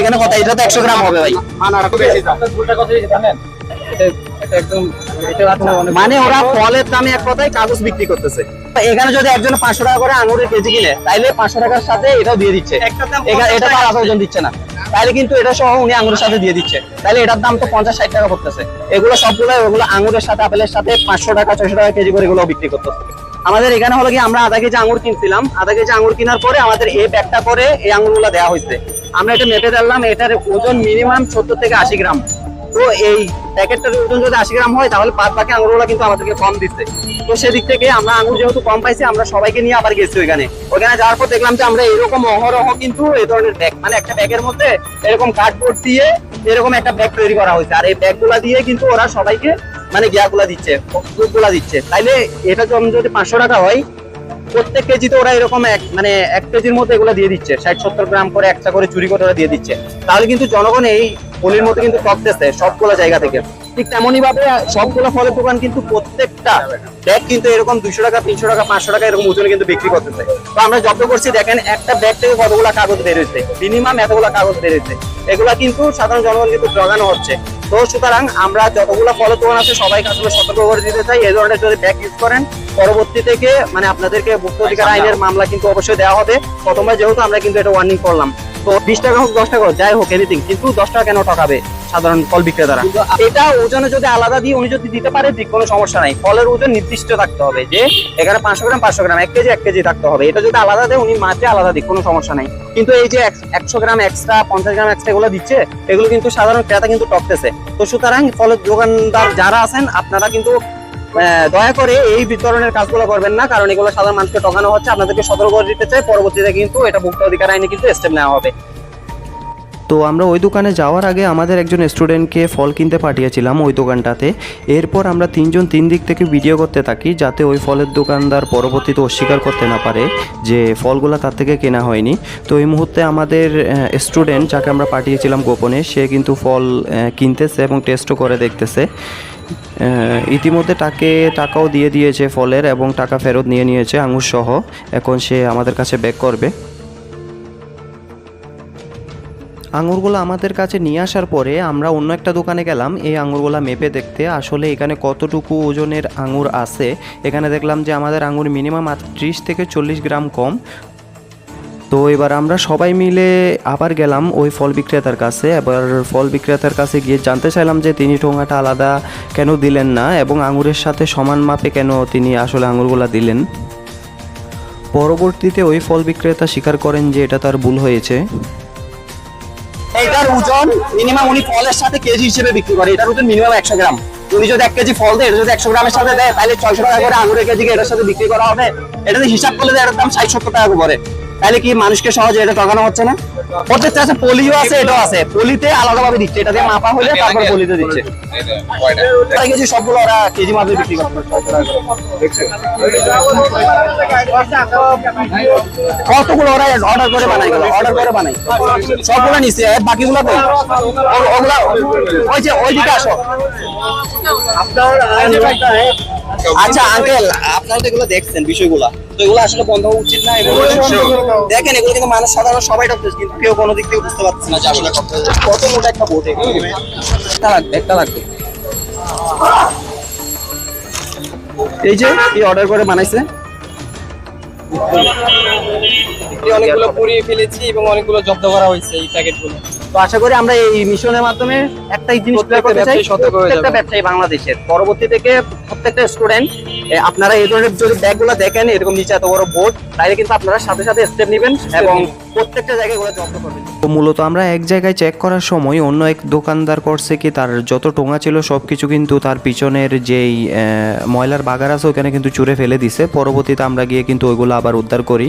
এখানে কথা, এটা তো 100 গ্রাম হবে ভাই। মানে ওরা ফলের দামে এক কথায় কাগজ বিক্রি করতেছে। এখানে যদি একজন 500 টাকা করে আঙুরের কেজি কিনে, তাইলে 500 টাকার সাথে এটাও দিয়ে দিচ্ছে, এটা তো আলাদা ওজন দিচ্ছে না, তাহলে কিন্তু এটা সহ উনি আঙুরের সাথে দিয়ে দিচ্ছে, তাহলে এটার দাম তো 50-60 টাকা পড়তেছে। এগুলো সবগুলো ওগুলো আঙুরের সাথে আপেলের সাথে 500 টাকা 600 টাকা কেজি করে এগুলো বিক্রি করতেছে। আমাদের এখানে হলো কি, আমরা আধা কেজি আঙুর কিনছিলাম, আধা কেজি আঙুর কেনার পরে আমাদের এই ব্যাগটা করে এই আঙুরগুলো দেওয়া হয়েছে। আমরা এটা মেপে দেখলাম, এটার ওজন মিনিমাম 70 থেকে 80 গ্রাম। তো এই প্যাকেটটার ওজন যদি 80 গ্রাম হয়, তাহলে বাকি আঙুরগুলো কিন্তু আমাদেরকে কম দিচ্ছে। তো সেদিক থেকে আমরা আঙুর যেহেতু কম পাইছি, আমরা সবাইকে নিয়ে আবার গেছি ওইখানে যাওয়ার পর দেখলাম যে আমরা এরকম অহরহ কিন্তু এই ধরনের ব্যাগ, মানে একটা ব্যাগের মধ্যে এরকম কার্ডবোর্ড দিয়ে এরকম একটা ব্যাগ তৈরি করা হয়েছে, আর এই ব্যাগগুলা দিয়ে কিন্তু ওরা সবাইকে মানে গিয়াগুলা দিচ্ছে, দুধগুলা দিচ্ছে। তাইলে এটা যদি 500 টাকা হয়, প্রত্যেক কেজিতে ওরা এরকম মানে 1 কেজির মধ্যে এগুলো দিয়ে দিচ্ছে, 60-70 গ্রাম করে একটা করে চুরি করে ওরা দিয়ে দিচ্ছে। তাহলে কিন্তু জনগণ এই পলির মধ্যে কিন্তু ঠকতেছে সবগুলো জায়গা থেকে। ঠিক তেমনই ভাবে সবগুলো ফলের দোকান কিন্তু প্রত্যেকটা ব্যাগ কিন্তু এরকম 200 টাকা 300 টাকা 500 টাকা এরকম ওজনে কিন্তু বিক্রি করতেছে। তো আমরা জব্দ করছি, দেখেন একটা ব্যাগ থেকে কতগুলা কাগজ বের হয়েছে, মিনিমাম এতগুলা কাগজ বের হয়েছে। এগুলা কিন্তু সাধারণ জনগণ কিন্তু ঠকানো হচ্ছে। তো সুতরাং আমরা যতগুলো ফলের দোকান আছে সবাইকে আসলে সতর্ক করে দিতে চাই, এই ধরনের যদি ব্যাগ ইউজ করেন পরবর্তী থেকে মানে আপনাদেরকে ভোক্তা অধিকার আইনের মামলা কিন্তু অবশ্যই দেওয়া হবে। প্রথমবার যেহেতু আমরা কিন্তু এটা ওয়ার্নিং করলাম, তো 20 টাকা হোক 10 টাকা হোক যাই হোক এনিথিং, কিন্তু 10 টাকা কেন ঠকাবে সাধারণ ফল বিক্রেতারা? এটা ওজনে যদি আলাদা দিয়ে উনি যদি দিতে পারে ঠিক কোনো সমস্যা নাই, ফলের ওজন নির্দিষ্ট থাকতে হবে যে এখানে 500 গ্রাম 500 গ্রাম, 1 কেজি 1 কেজি থাকতে হবে। এটা যদি আলাদা দেয় উনি মাত্রে আলাদা দিক, কোনো সমস্যা নাই। কিন্তু এই যে 100 গ্রাম এক্সট্রা 50 গ্রাম এক্সট্রা এগুলো দিচ্ছে, এগুলো কিন্তু সাধারণ ক্রেতা কিন্তু ঠকতেছে। তো সুতরাং ফলের দোকানদার যারা আছেন আপনারা কিন্তু দয়া করে এই বিতরণের কাজগুলো করবেন না, কারণ এগুলো সাধারণ মানুষকে ঠকানো হচ্ছে। আপনাদেরকে সতর্ক করে দিতে চাই, পরবর্তীতে কিন্তু এটা ভোক্তা অধিকার আইনে কিন্তু স্টেপ নেওয়া হবে। তো আমরা ওই দোকানে যাওয়ার আগে আমাদের একজন স্টুডেন্টকে ফল কিনতে পাঠিয়েছিলাম ওই দোকানটাতে। এরপর আমরা 3 জন 3 দিক থেকে ভিডিও করতে থাকি, যাতে ওই ফলের দোকানদার পরবর্তীতে অস্বীকার করতে না পারে যে ফলগুলো তার থেকে কেনা হয়নি। তো এই মুহূর্তে আমাদের স্টুডেন্ট যাকে আমরা পাঠিয়েছিলাম গোপনে, সে কিন্তু ফল কিনতেছে এবং টেস্টও করে দেখতেছে। ইতিমধ্যে টাকাও দিয়ে দিয়েছে ফলের, এবং টাকা ফেরত নিয়ে নিয়েছে আঙুর সহ। এখন সে আমাদের কাছে ব্যাক করবে। আঙুরগুলো আমাদের কাছে নিয়ে আসার পরে আমরা অন্য একটা দোকানে গেলাম এই আঙুরগুলো মেপে দেখতে, আসলে এখানে কতটুকু ওজনের আঙুর আছে। এখানে দেখলাম যে আমাদের আঙুর মিনিমাম 30 থেকে 40 গ্রাম কম। তো এবার আমরা সবাই মিলে আবার গেলাম ওই ফল বিক্রেতার কাছে। এবার ফল বিক্রেতার কাছে গিয়ে জানতে চাইলাম যে তিনি ঠোঙাটা আলাদা কেন দিলেন না, এবং আঙুরের সাথে সমান মাপে কেন তিনি আসলে আঙুরগুলো দিলেন। পরবর্তীতে ওই ফল বিক্রেতা স্বীকার করেন যে এটা তার ভুল হয়েছে। এটার ওজন মিনিমাম উনি ফলের সাথে কেজি হিসেবে বিক্রি করে, এটার ওজন মিনিমাম 100 গ্রাম। উনি যদি 1 কেজি ফল দেয়, এটা যদি 100 গ্রামের সাথে দেয়, তাহলে 600 টাকা করে আঙুরের কেজিকে এটার সাথে বিক্রি করা হবে। এটা হিসাব করলে এটার দাম 60-70 টাকা করে। তাহলে কি মানুষকে সহজে এটা ঠকানো হচ্ছে না? প্রত্যেকটা আছে, পলিও আছে, এটাও আছে। পলিতে আলাদাভাবে দিচ্ছে, এটা দিয়ে মাপা হলে তারপর পলিতে দিচ্ছে। কেজি সবগুলো ওরা কেজি মাপে বিক্রি করছে। কতগুলো ওরা অর্ডার করে বানাই, সবগুলো নিচ্ছে, বাকিগুলো তো ওগুলা ওই যে ওইদিকে আসো। আচ্ছা আঙ্কেল, আপনারা তো এগুলো দেখছেন বিষয়গুলো, তো এগুলো আসলে বন্ধ হওয়া উচিত না। দেখেন এগুলো কিন্তু মানুষ সাধারণ সবাই ঠকতেছে, কিন্তু কেউ কোনো দিক থেকে বুঝতে পারছে না যে আসলে কত মোটা একটা বোট। একটা লাগবে। এই যে কি অর্ডার করে বানাইছে, অনেকগুলো পুড়িয়ে ফেলেছি এবং অনেকগুলো জব্দ করা হয়েছে এই প্যাকেটগুলো। তো আশা করি আমরা এই মিশনের মাধ্যমে একটাই জিনিস করতে চাই, প্রত্যেকটা ব্যবসায়ী বাংলাদেশের পরবর্তী থেকে প্রত্যেকটা স্টুডেন্ট আপনারা এই ধরনের যদি ব্যাগগুলো দেখেন এরকম নিচে এত বড় বোর্ড, তাহলে কিন্তু আপনারা সাথে সাথে স্টেপ নেবেন এবং প্রত্যেকটা জায়গায় এগুলো জব্দ করবেন। তো মূলত আমরা এক জায়গায় চেক করার সময় অন্য এক দোকানদার করছে কি, তার যত টোঙা ছিল সব কিছু কিন্তু তার পিছনের যেই ময়লার বাগার আছে ওখানে কিন্তু চুরে ফেলে দিছে। পরবর্তীতে আমরা গিয়ে কিন্তু ওইগুলো আবার উদ্ধার করি।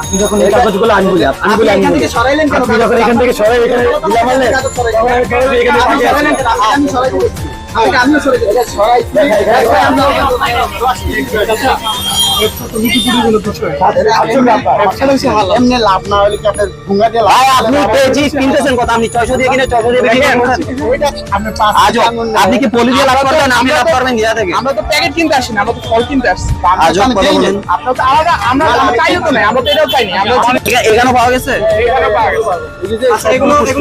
আপনি যখন এই কাগজগুলো আনগুলি এখান থেকে সরাইলেন কেন? আপনি যখন এখান থেকে সরাই এখানে দিলা মারলেন, তখন আমি সরাইলেন কেন? আমি সরাই দিয়েছি। এমনি লাভ না হলে কি আপনার ভুঙ্গা দিয়ে লাভ ভাই আপনি কেজি কিনতেছেন কত? আপনি 600 দিয়ে কিনে 600 দিয়ে বিক্রি করেন। আপনি পাঁচ আজব, আপনি কি পলি দিয়ে লাভ করবেন? আপনি লাভ করবেন গিয়া থেকে। আমরা তো প্যাকেট কিনতে আসি না, আমরা তো ফল কিনতে আসছি। আজব কথা বলেন। আপনারা তো আলাদা, আমরা চাইও তো না, আমরা তো এটাও চাইনি। আমরা এখানে পাওয়া গেছে।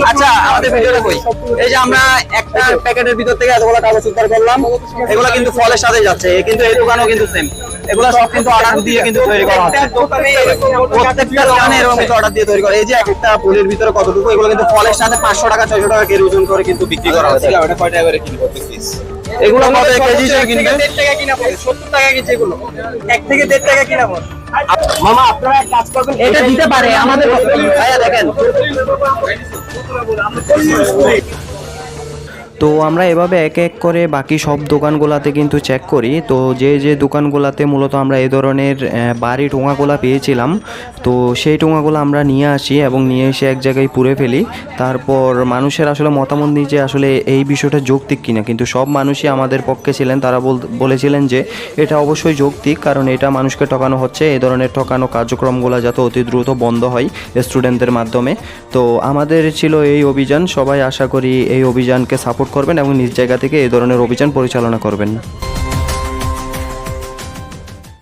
আচ্ছা আমাদের ভিডিওটা কই? এই যে আমরা একটা প্যাকেটের ভিতর থেকে এতগুলো কাগজ উদ্ধার করলাম, এগুলো কিন্তু ফলের সাথে যাচ্ছে, কিন্তু এই দোকানও কিন্তু সেম। এগুলো সব কিন্তু অর্ডার দিয়ে কিন্তু তৈরি করা হচ্ছে। প্রত্যেকটা দোকানে এরকম কিন্তু অর্ডার দিয়ে তৈরি করা। এই যে একটা পুলির ভিতরে কতটুকু, এগুলো কিন্তু ফলের সাথে 500 টাকা 600 টাকা কেজি ওজন করে কিন্তু বিক্রি করা হচ্ছে। ওটা কয় টাকা করে কিনবো পিস? এগুলো কত কেজি হিসেবে কিনবে? 1 টাকা কিনা পড়ে, 70 টাকা কেজি এগুলো। 1 থেকে 1.5 টাকা কিনা পড়ে। মামা আপনারা এক কাজ করবেন, এটা দিতে পারে আমাদের ভাইয়া দেখেন। তো আমরা এভাবে এক এক করে বাকি সব দোকানগুলোতে কিন্তু চেক করি। তো যে যে দোকানগুলোতে মূলত আমরা এই ধরনের বাড়ি টোঙাগুলো পেয়েছিলাম, তো সেই টোঙাগুলো আমরা নিয়ে আসি এবং নিয়ে এসে এক জায়গায় পুড়ে ফেলি। তারপর মানুষের আসলে মতামত নিয়ে যে আসলে এই বিষয়টা যৌক্তিক কিনা, কিন্তু সব মানুষই আমাদের পক্ষে ছিলেন। তারা বলেছিলেন যে এটা অবশ্যই যৌক্তিক, কারণ এটা মানুষকে ঠকানো হচ্ছে। এই ধরনের ঠকানো কার্যক্রমগুলো যাতে অতি দ্রুত বন্ধ হয় স্টুডেন্টদের মাধ্যমে। তো আমাদের ছিল এই অভিযান। সবাই আশা করি এই অভিযানকে সাপোর্ট করবেন এবং নিজ জায়গা থেকে এই ধরনের অভিযান পরিচালনা করবেন।